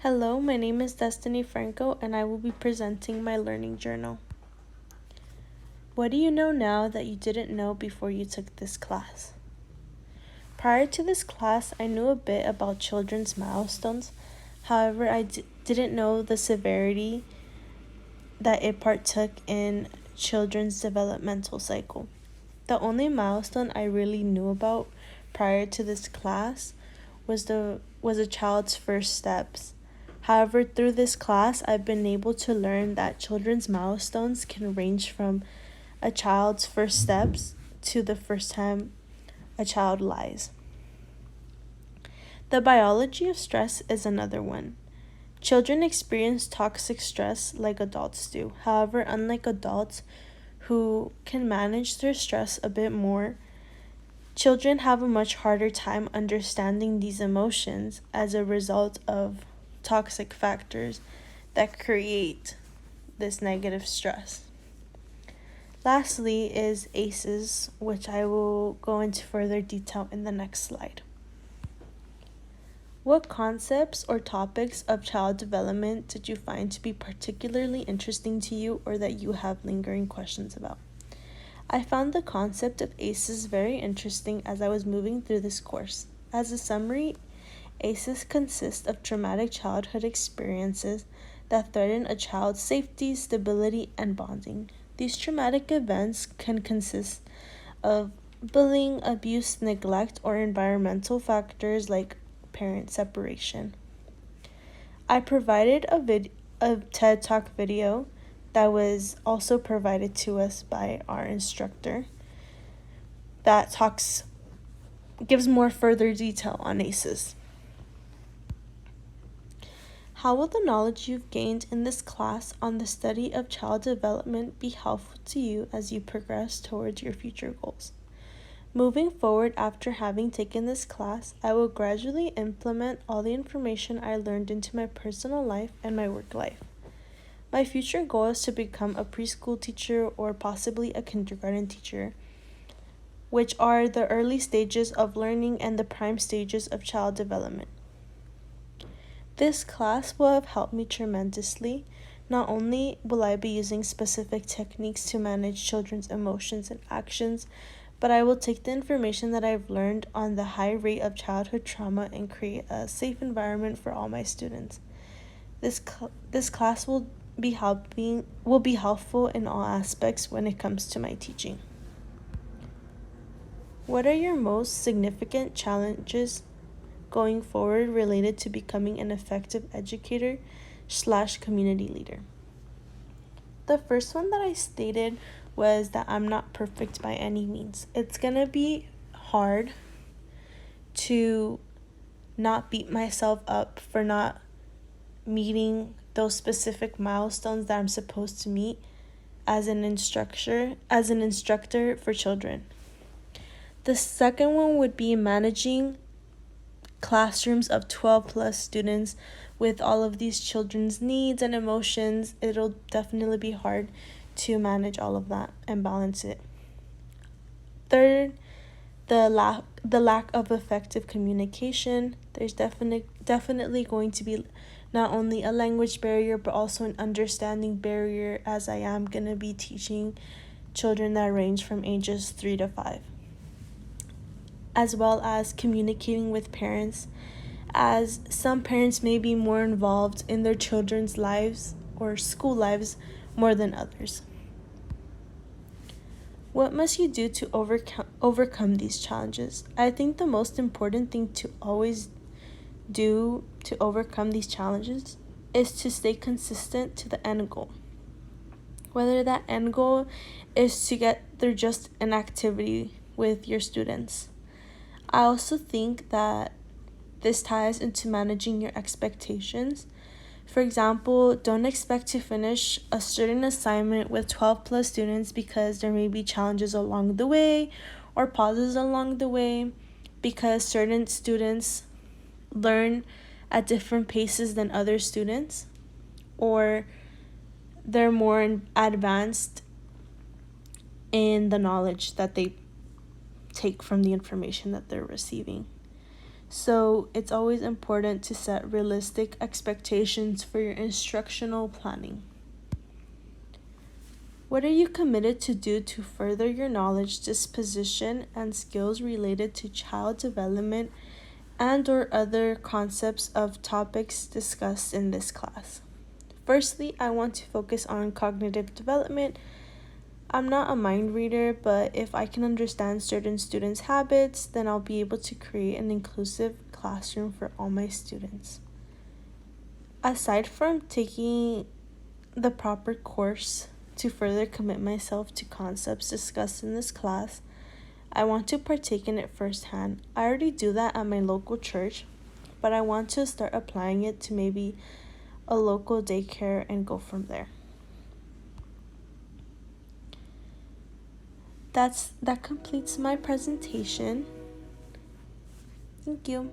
Hello, my name is Destiny Franco, and I will be presenting my learning journal. What do you know now that you didn't know before you took this class? Prior to this class, I knew a bit about children's milestones. However, I didn't know the severity that it partook in children's developmental cycle. The only milestone I really knew about prior to this class was a child's first steps. However, through this class, I've been able to learn that children's milestones can range from a child's first steps to the first time a child lies. The biology of stress is another one. Children experience toxic stress like adults do. However, unlike adults who can manage their stress a bit more, children have a much harder time understanding these emotions as a result of toxic factors that create this negative stress. Lastly is ACEs, which I will go into further detail in the next slide. What concepts or topics of child development did you find to be particularly interesting to you or that you have lingering questions about? I found the concept of ACEs very interesting as I was moving through this course. As a summary, ACEs consist of traumatic childhood experiences that threaten a child's safety, stability, and bonding. These traumatic events can consist of bullying, abuse, neglect, or environmental factors like parent separation. I provided a TED Talk video that was also provided to us by our instructor that gives more further detail on ACEs. How will the knowledge you've gained in this class on the study of child development be helpful to you as you progress towards your future goals? Moving forward after having taken this class, I will gradually implement all the information I learned into my personal life and my work life. My future goal is to become a preschool teacher or possibly a kindergarten teacher, which are the early stages of learning and the prime stages of child development. This class will have helped me tremendously. Not only will I be using specific techniques to manage children's emotions and actions, but I will take the information that I've learned on the high rate of childhood trauma and create a safe environment for all my students. This class will be helpful in all aspects when it comes to my teaching. What are your most significant challenges going forward related to becoming an effective educator/community leader? The first one that I stated was that I'm not perfect by any means. It's gonna be hard to not beat myself up for not meeting those specific milestones that I'm supposed to meet as an instructor for children. The second one would be managing classrooms of 12 plus students with all of these children's needs and emotions. It'll definitely be hard to manage all of that and balance it. Third, the lack of effective communication. There's definitely going to be not only a language barrier but also an understanding barrier, as I am going to be teaching children that range from ages 3 to 5, as well as communicating with parents, as some parents may be more involved in their children's lives or school lives more than others. What must you do to overcome these challenges? I think the most important thing to always do to overcome these challenges is to stay consistent to the end goal. Whether that end goal is to get through just an activity with your students. I also think that this ties into managing your expectations. For example, don't expect to finish a certain assignment with 12 plus students because there may be challenges along the way or pauses along the way because certain students learn at different paces than other students, or they're more advanced in the knowledge that they take from the information that they're receiving. So it's always important to set realistic expectations for your instructional planning. What are you committed to do to further your knowledge, disposition, and skills related to child development and or other concepts of topics discussed in this class? Firstly, I want to focus on cognitive development. I'm not a mind reader, but if I can understand certain students' habits, then I'll be able to create an inclusive classroom for all my students. Aside from taking the proper course to further commit myself to concepts discussed in this class, I want to partake in it firsthand. I already do that at my local church, but I want to start applying it to maybe a local daycare and go from there. That completes my presentation. Thank you.